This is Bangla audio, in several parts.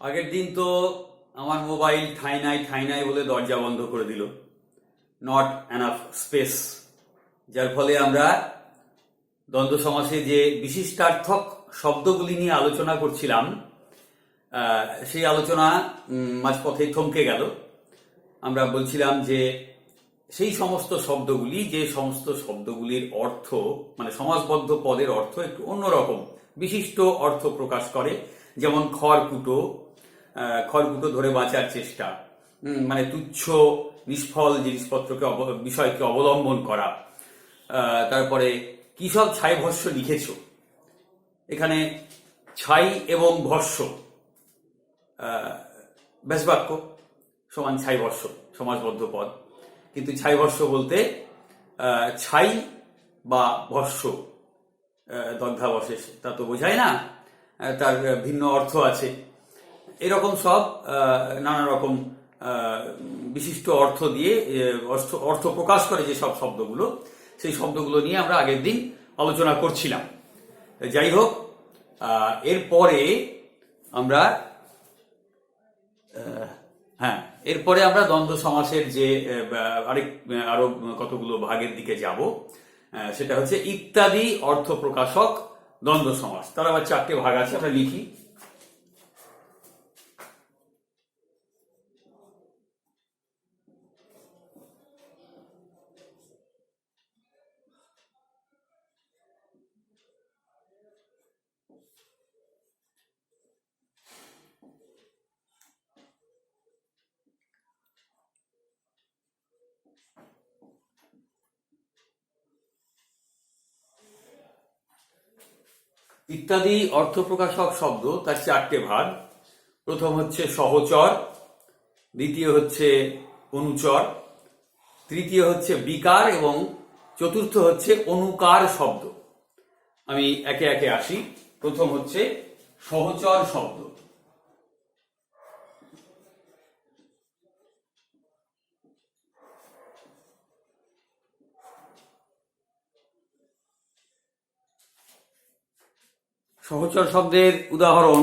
আগের দিন তো আমার মোবাইল ঠাঁই নাই বলে দরজা বন্ধ করে দিল। নট এনাফ স্পেস, যার ফলে আমরা দ্বন্দ্ব সমাসে যে বিশিষ্টার্থক শব্দগুলি নিয়ে আলোচনা করছিলাম সেই আলোচনা মাঝপথে থমকে গেল। আমরা বলছিলাম যে সেই সমস্ত শব্দগুলি যে সমস্ত শব্দগুলির অর্থ মানে সমাসবদ্ধ পদের অর্থ একটু অন্যরকম বিশিষ্ট অর্থ প্রকাশ করে, যেমন খড়কুটো, খড়কুটো ধরে বাঁচার চেষ্টা, মানে তুচ্ছ নিষ্ফল জিনিসপত্রকে বিষয়কে অবলম্বন করা। তারপরে কি সব ছাই ভস্য লিখেছ, এখানে ছাই এবং ভস্য ব্যাসবাক্য সমান ছাই ভস্য সমাসবদ্ধ পদ, কিন্তু ছাই ভস্য বলতে ছাই বা ভস্য দগ্ধাবশেষ তা তো বোঝায় না, তার ভিন্ন অর্থ আছে। এরকম সব নানা রকম বিশিষ্ট অর্থ দিয়ে অর্থ প্রকাশ করে যে সব শব্দগুলো, সেই শব্দগুলো নিয়ে আমরা আগের দিন আলোচনা করছিলাম। যাই হোক, এরপরে আমরা দ্বন্দ্ব সমাসের যে আরো কতগুলো ভাগের দিকে যাব, সেটা হচ্ছে ইত্যাদি অর্থ প্রকাশক দ্বন্দ্ব সমাস। তার আবার 4টে ভাগ আছে, আমরা লিখি। ইত্যাদি অর্থ প্রকাশক শব্দ তার 4টে ভাগ। প্রথম হচ্ছে সহচর, দ্বিতীয় হচ্ছে অনুচর, তৃতীয় হচ্ছে বিকার এবং চতুর্থ হচ্ছে অনুকার শব্দ। আমি একে একে আসি। প্রথম হচ্ছে সহচর শব্দ। সহচর শব্দের উদাহরণ,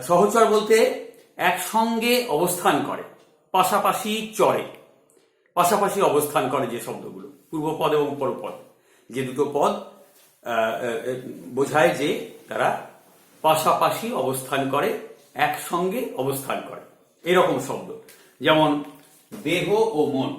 সহচর বলতে একসঙ্গে অবস্থান করে, পাশাপাশি চরে, পাশাপাশি অবস্থান করে যে শব্দগুলো, পূর্বপদ এবং পরপদ যে দুটো পদ বোঝায় যে তারা পাশাপাশি অবস্থান করে, একসঙ্গে অবস্থান করে, এরকম শব্দ। যেমন দেহ ও মন।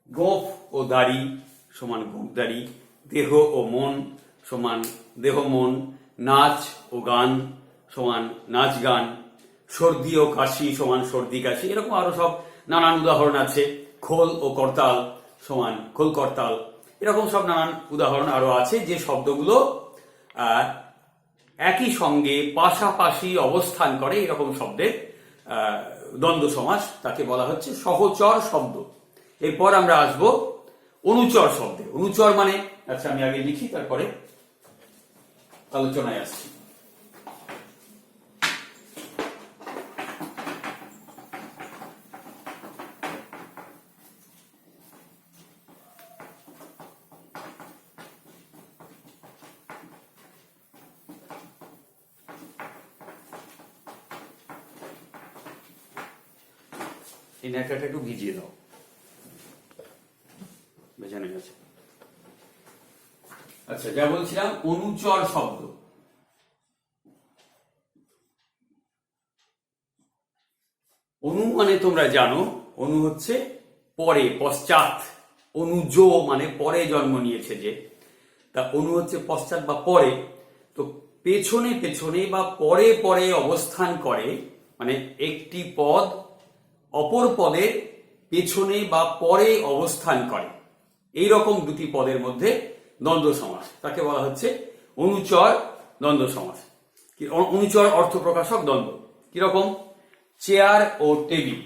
গোঁফ ও দাড়ি সমান গোঁফদাড়ি, দেহ ও মন সমান দেহ মন, নাচ ও গান সমান নাচ গান, সর্দি ও কাশি সমান সর্দি কাশি, এরকম আরো সব নানান উদাহরণ আছে। খোল ও করতাল সমান খোল করতাল, এরকম সব নানান উদাহরণ আরো আছে যে শব্দগুলো একই সঙ্গে পাশাপাশি অবস্থান করে, এরকম শব্দের দ্বন্দ্ব সমাস, তাকে বলা হচ্ছে সহচর শব্দ। এরপর আমরা আসব অনুচর শব্দে। অনুচর মানে, আচ্ছা আমি আগে লিখি তারপরে আলোচনায় আসছি। এই ন্যাকড়াটা একটু ভিজিয়ে দাও, বেজানো গেছে। আচ্ছা, যা বলছিলাম, অনুচর শব্দ। অনু মানে তোমরা জানো, অনু হচ্ছে পরে, পশ্চাৎ। অনুজ মানে পরে জন্ম নিয়েছে যে, তা অনু হচ্ছে পশ্চাৎ বা পরে। তো পেছনে পেছনে বা পরে পরে অবস্থান করে, মানে একটি পদ অপর পদের পেছনে বা পরে অবস্থান করে, এই রকম দুটি পদের মধ্যে দ্বন্দ্ব সমাস, তাকে বলা হচ্ছে অনুচর দ্বন্দ্ব সমাস। অনুচর অর্থপ্রকাশক দ্বন্দ্ব কিরকম? চেয়ার ও টেবিল।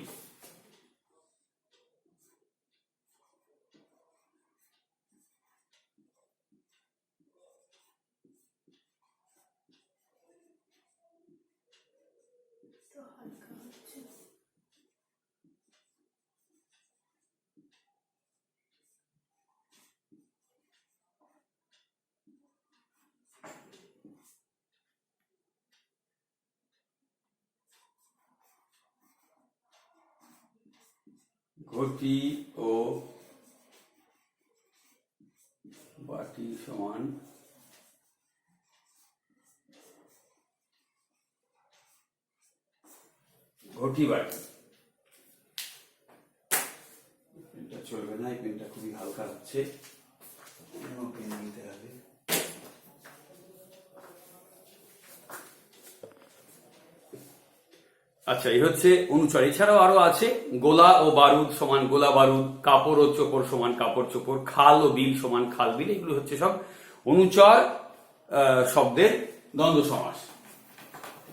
ঘটি ও বাটি সমান ঘটি বাটি। পেনটা চলবে না, এই পেনটা খুবই হালকা হচ্ছে, পেন নিতে হবে। আচ্ছা, এই হচ্ছে অনুচর। এছাড়াও আরো আছে গোলা ও বারুদ সমান গোলা বারুদ, কাপড় ও চোপড় সমান কাপড় চোপড়, খাল ও বিল সমান খাল বিল। এগুলো হচ্ছে সব অনুচর শব্দের দ্বন্দ্ব সমাস।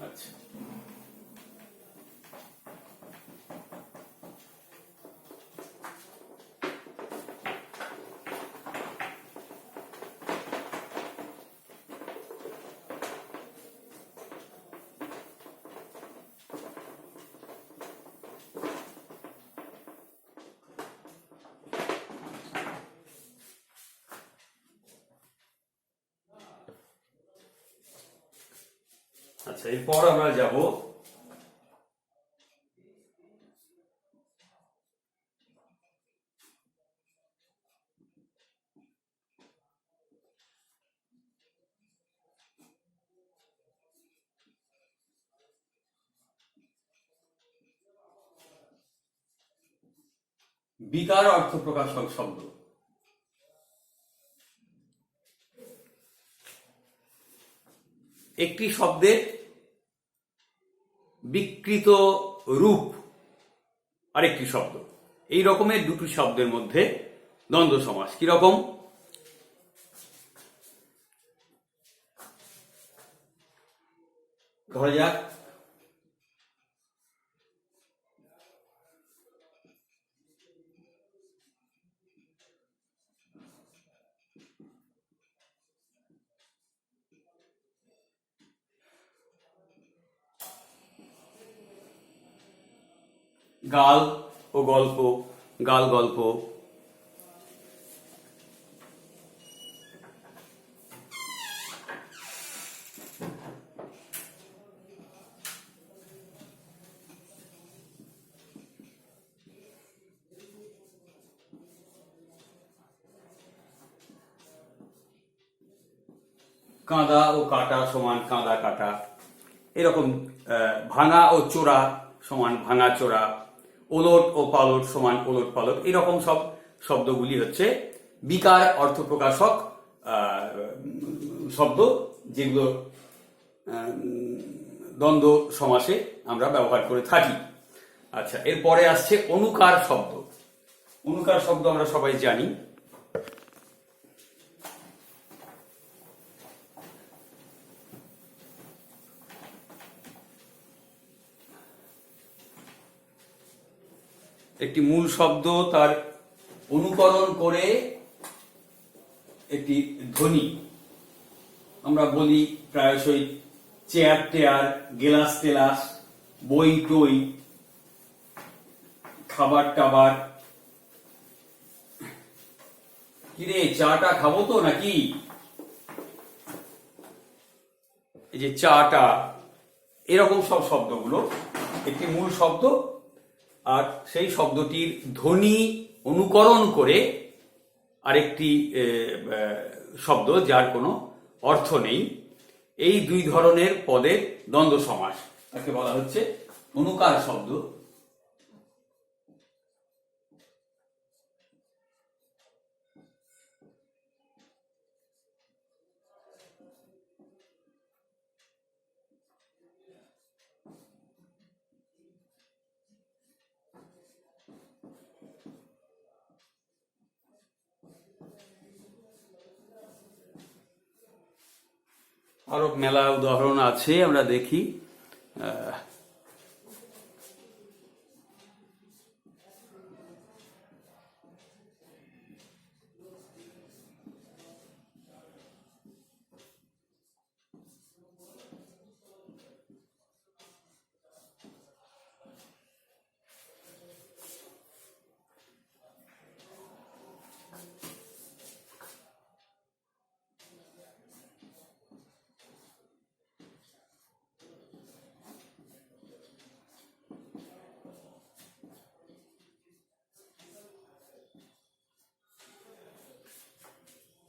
আচ্ছা, আচ্ছা, এরপর আমরা যাব বিকার অর্থপ্রকাশক শব্দ। একটি শব্দের বিকৃত রূপ আরেকটি শব্দ, এই রকমের দুটি শব্দের মধ্যে দ্বন্দ্ব সমাস। কিরকম? ধরা যাক গাল ও গল্প, গাল গল্প। কাঁদা ও কাটা সমান কাঁদা কাটা, এরকম। ভাঙা ও চোরা সমান ভাঙা চোরা, ওলট ও পালট সমান ওলট পালট। এরকম সব শব্দগুলি হচ্ছে বিকার অর্থপ্রকাশক শব্দ, যেগুলো দ্বন্দ্ব সমাসে আমরা ব্যবহার করে থাকি। আচ্ছা, এরপরে আসছে অনুকার শব্দ। অনুকার শব্দ আমরা সবাই জানি। একটি মূল শব্দ তার অনুকরণ করে একটি ধ্বনি। আমরা বলি প্রায়শই চেয়ার টেয়ার, গেলাস তেলাস, বই টই, খাবার টাবার। কিরে, চাটা খাবো তো নাকি? এই যে চাটা, এরকম সব শব্দগুলো একটি মূল শব্দ, আর সেই শব্দটির ধ্বনি অনুকরণ করে আরেকটি শব্দ যার কোনো অর্থ নেই। এই দুই ধরনের পদের দ্বন্দ্ব সমাস, তাকে বলা হচ্ছে অনুকার শব্দ। আরো মেলা উদাহরণ আছে, আমরা দেখি। আহ,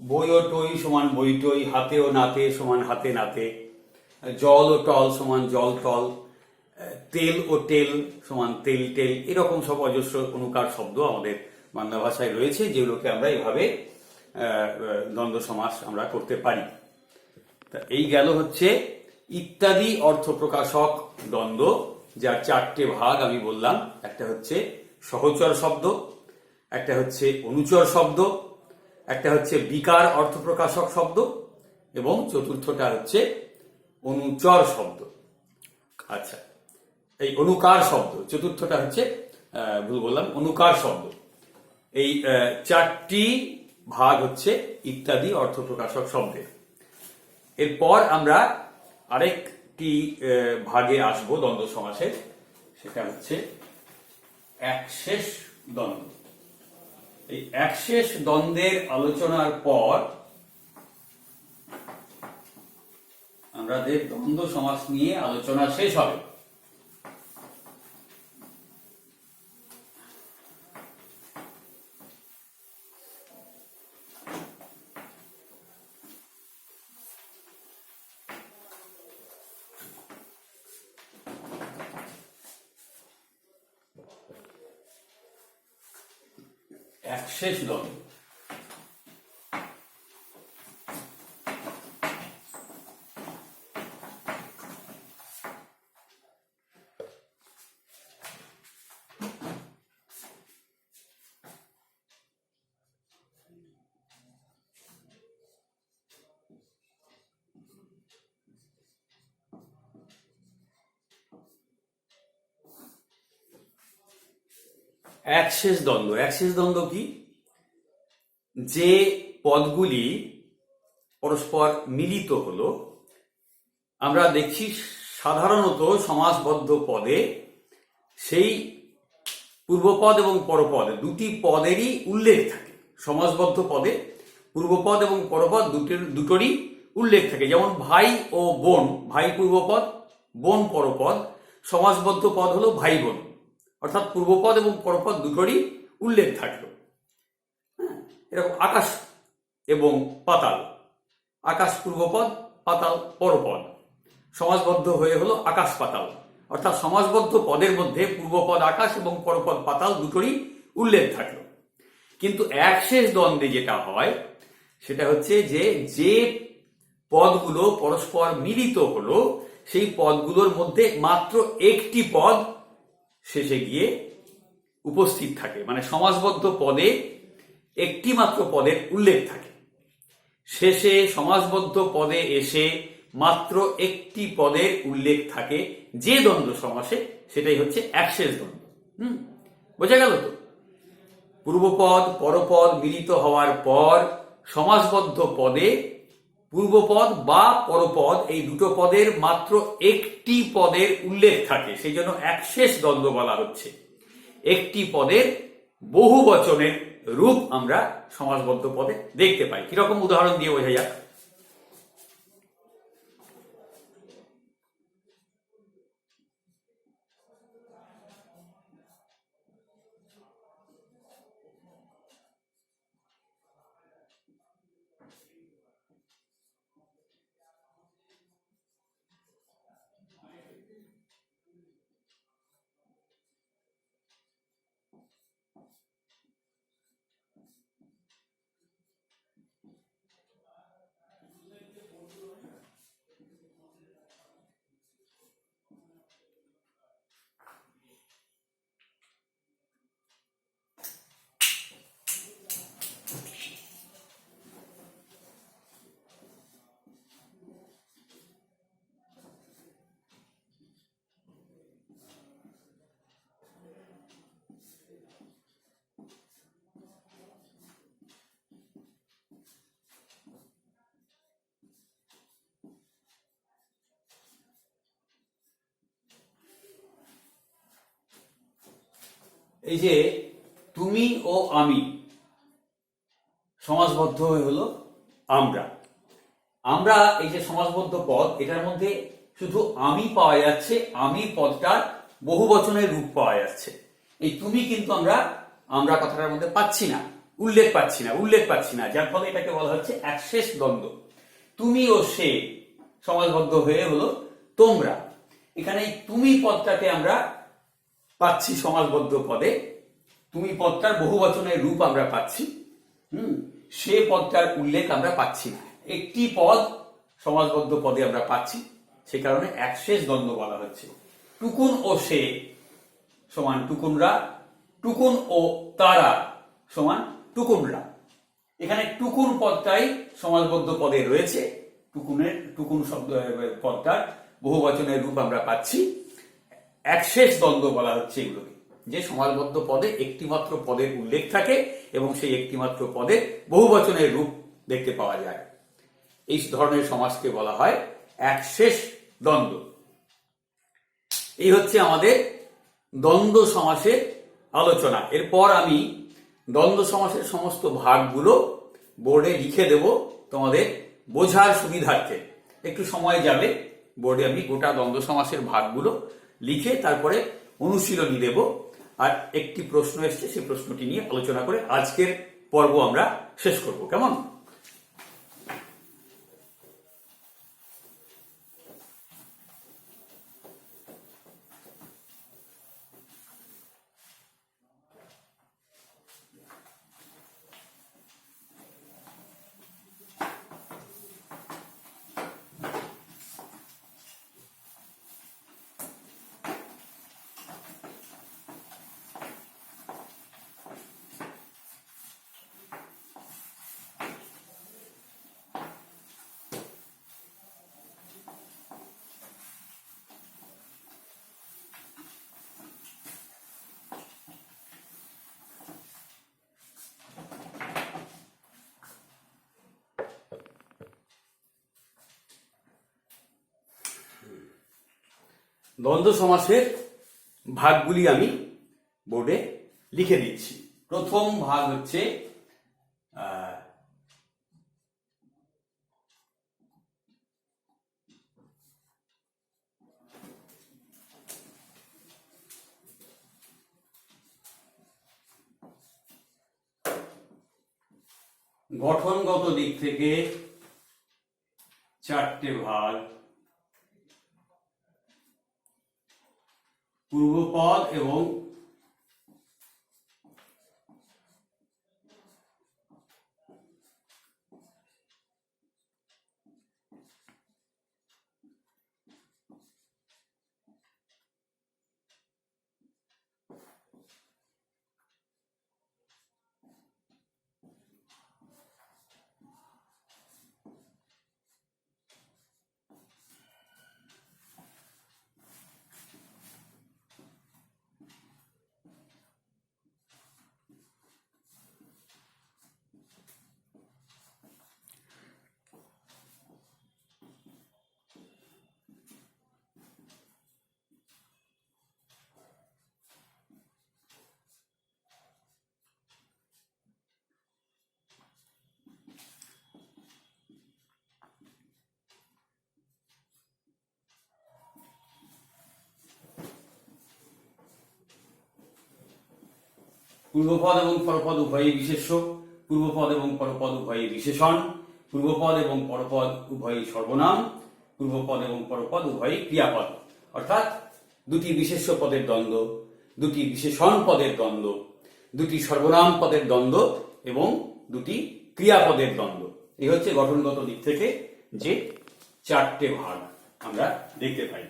বই ও টই সমান বই টই, হাতে ও নাতে সমান হাতে নাতে, জল ও টল সমান জল টল, তেল ও টেল সমান তেল টেল, এরকম সব অজস্র অনুকার শব্দ আমাদের বাংলা ভাষায় রয়েছে, যেগুলোকে আমরা এইভাবে দ্বন্দ্ব সমাস আমরা করতে পারি। তা এই গেল হচ্ছে ইত্যাদি অর্থপ্রকাশক দ্বন্দ্ব, যার চারটে ভাগ আমি বললাম। একটা হচ্ছে সহচর শব্দ, একটা হচ্ছে অনুচর শব্দ, একটা হচ্ছে বিকার অর্থপ্রকাশক শব্দ, এবং চতুর্থটা হচ্ছে অনুচর শব্দ। আচ্ছা, এই অনুকার শব্দ, চতুর্থটা হচ্ছে ভুল বললাম, অনুকার শব্দ। এই চারটি ভাগ হচ্ছে ইত্যাদি অর্থপ্রকাশক শব্দের। এরপর আমরা আরেকটি ভাগে আসবো দ্বন্দ্ব সমাসের, সেটা হচ্ছে একশেষ দ্বন্দ্ব। এই একশেষ দ্বন্দ্বের আলোচনার পর আমাদের দ্বন্দ্ব সমাস নিয়ে আলোচনা শেষ হবে। একশেষ দ্বন্দ্ব। একশেষ দ্বন্দ্ব, একশেষ দ্বন্দ্ব কি? যে পদগুলি পরস্পর মিলিত হলো, আমরা দেখছি সাধারণত সমাসবদ্ধ পদে সেই পূর্বপদ এবং পরপদ দুটি পদেরই উল্লেখ থাকে। সমাসবদ্ধ পদে পূর্বপদ এবং পরপদ দুটোরই উল্লেখ থাকে। যেমন ভাই ও বোন, ভাই পূর্বপদ, বোন পরপদ। সমাসবদ্ধ পদ হলো ভাই বোন, অর্থাৎ পূর্বপদ এবং পরপদ দুটোরই উল্লেখ থাকলো। এরকম আকাশ এবং পাতাল, আকাশ পূর্বপদ, পাতাল পরপদ, সমাসবদ্ধ হয়ে হলো আকাশ পাতাল। অর্থাৎ সমাসবদ্ধ পদের মধ্যে পূর্বপদ আকাশ এবং পরপদ পাতাল দুটোরই উল্লেখ থাকলো। কিন্তু একশেষ দ্বন্দ্বে যেটা হয় সেটা হচ্ছে যে পদগুলো পরস্পর মিলিত হলো, সেই পদগুলোর মধ্যে মাত্র একটি পদ শেষে গিয়ে উপস্থিত থাকে। মানে সমাসবদ্ধ পদে একটি মাত্র পদের উল্লেখ থাকে, শেষে সমাসবদ্ধ পদে এসে মাত্র একটি পদের উল্লেখ থাকে যে দ্বন্দ্ব সমাসে, সেটাই হচ্ছে একশেষ দ্বন্দ্ব। বোঝা গেল তো? পূর্বপদ পরপদ মিলিত হওয়ার পর সমাসবদ্ধ পদে পূর্বপদ বা পরপদ এই দুটো পদের মাত্র একটি পদের উল্লেখ থাকে, সেই জন্য একশেষ দ্বন্দ্ব বলা হচ্ছে। একটি পদের বহু বচনের রূপ আমরা সমাসবদ্ধ পদে দেখতে পাই। কিরকম উদাহরণ দিয়ে বোঝা যাক? এই যে তুমি ও আমি সমাসবদ্ধ হয়ে হলো আমরা। আমরা এই যে সমাসবদ্ধ পদ, এটার মধ্যে শুধু আমি পাওয়া যাচ্ছে, আমি পদটার বহু বচনের রূপ পাওয়া যাচ্ছে। এই তুমি কিন্তু আমরা কথাটার মধ্যে পাচ্ছি না, উল্লেখ পাচ্ছি না, যার ফলে এটাকে বলা হচ্ছে একশেষ দ্বন্দ্ব। তুমি ও সে সমাসবদ্ধ হয়ে হলো তোমরা। এখানে এই তুমি পদটাকে আমরা পাচ্ছি সমাসবদ্ধ পদে, তুমি পদটার বহু বচনের রূপ আমরা পাচ্ছি, সে পদটার উল্লেখ আমরা পাচ্ছি না। একটি পদ সমাসবদ্ধ পদে আমরা পাচ্ছি, সে কারণে একশেষ দ্বন্দ্ব বলা হচ্ছে। টুকুন ও সে সমান টুকুনরা, টুকুন ও তারা সমান টুকুনরা। এখানে টুকুন পদটাই সমাসবদ্ধ পদে রয়েছে, টুকুন শব্দ পদটার বহু বচনের রূপ আমরা পাচ্ছি। একশেষ দ্বন্দ্ব বলা হচ্ছে এগুলোকে, যে সমাসবদ্ধ পদে একটিমাত্র পদের উল্লেখ থাকে এবং সেই একটিমাত্র পদে বহু বচনের রূপ দেখতে পাওয়া যায়। এই ধরনের সমাসকে বলা হয় একশেষ দ্বন্দ্ব। এই হচ্ছে আমাদের দ্বন্দ্ব সমাসের আলোচনা। এরপর আমি দ্বন্দ্ব সমাসের সমস্ত ভাগগুলো বোর্ডে লিখে দেব তোমাদের বোঝার সুবিধার্থে। একটু সময় যাবে, বোর্ডে আমি গোটা দ্বন্দ্ব সমাসের ভাগগুলো লিখে তারপরে অনুশীলনী দেব। আর একটি প্রশ্ন এসছে, সেই প্রশ্নটি নিয়ে আলোচনা করে আজকের পর্ব আমরা শেষ করব। কেমন? দ্বন্দ্ব সমাসের ভাগগুলি আমি বোর্ডে লিখে দিচ্ছি। প্রথম ভাগ হচ্ছে গঠনগত দিক থেকে চারটে ভাগ, পূর্বপদ এবং পূর্বপদ এবং পরপদ উভয়ই বিশেষ্য, পূর্বপদ এবং পরপদ উভয়ই বিশেষণ, পূর্বপদ এবং পরপদ উভয়ই সর্বনাম, পূর্বপদ এবং পরপদ উভয়ই ক্রিয়াপদ। অর্থাৎ দুটি বিশেষ্য পদের দ্বন্দ্ব, দুটি বিশেষণ পদের দ্বন্দ্ব, দুটি সর্বনাম পদের দ্বন্দ্ব এবং দুটি ক্রিয়াপদের দ্বন্দ্ব। এই হচ্ছে গঠনগত দিক থেকে যে চারটে ভাগ আমরা দেখতে পাই।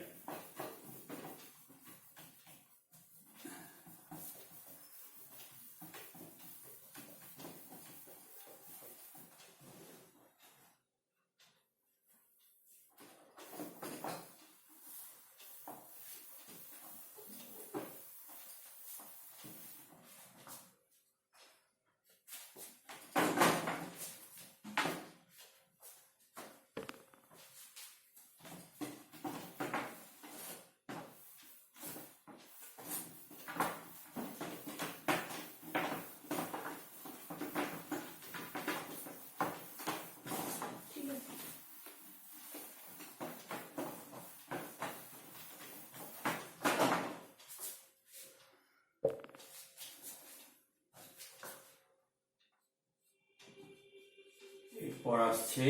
এরপর আসছে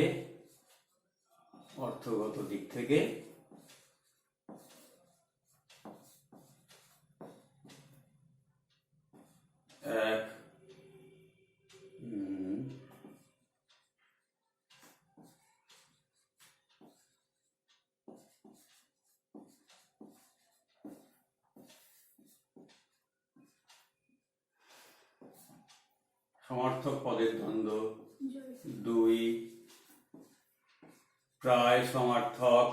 অর্থগত দিক থেকে এক সমার্থক পদের দ্বন্দ্ব, দুই প্রায় সমার্থক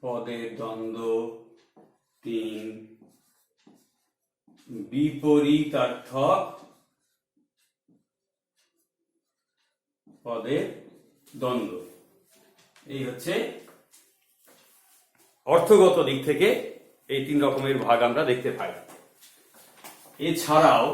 পদের দ্বন্দ্ব, তিন বিপরীতার্থক পদের দ্বন্দ্ব। এই হচ্ছে অর্থগত দিক থেকে এই তিন রকমের ভাগ আমরা দেখতে পাই। এছাড়াও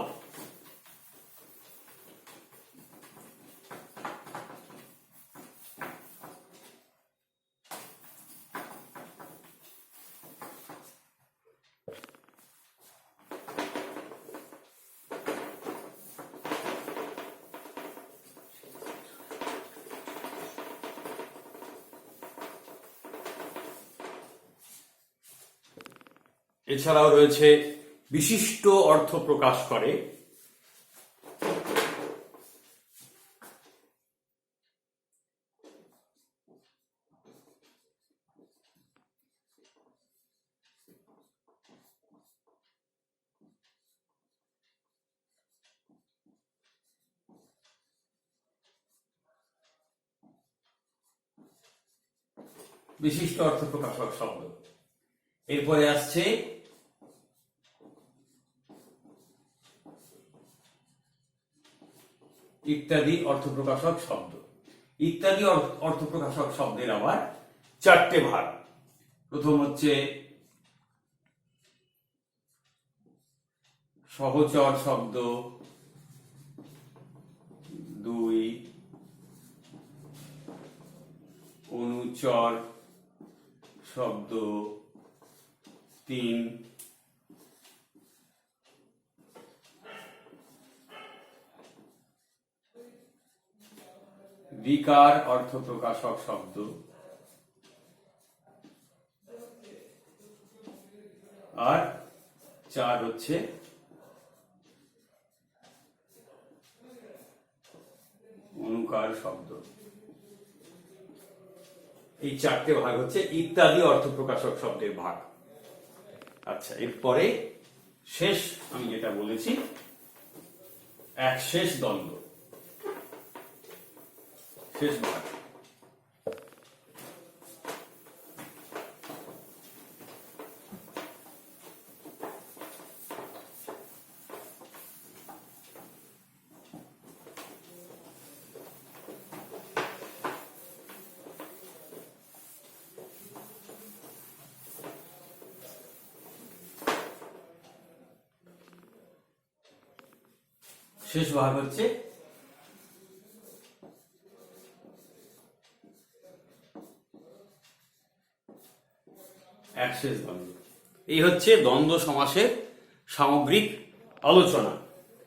রয়েছে বিশিষ্ট অর্থ প্রকাশ করে। বিশিষ্ট অর্থ প্রকাশক শব্দ। এরপরে আসছে ইত্যাদি অর্থপ্রকাশক শব্দ। ইত্যাদি অর্থপ্রকাশক শব্দের আবার চারটে ভাগ। প্রথম হচ্ছে সহচর শব্দ, দুই অনুচর শব্দ, তিন বিকার অর্থ প্রকাশক শব্দ, আর চার হচ্ছে অনুকার শব্দ। এই চারটে ভাগ হচ্ছে ইত্যাদি অর্থ প্রকাশক শব্দের ভাগ। আচ্ছা, এরপরে শেষ আমি যেটা বলেছি এক শেষ দ্বন্দ্ব, শেষ ভাগ। শেষ ভাগ হচ্ছে এক শেষ দ্বন্দ্ব। এই হচ্ছে দ্বন্দ্ব সমাসের সামগ্রিক আলোচনা।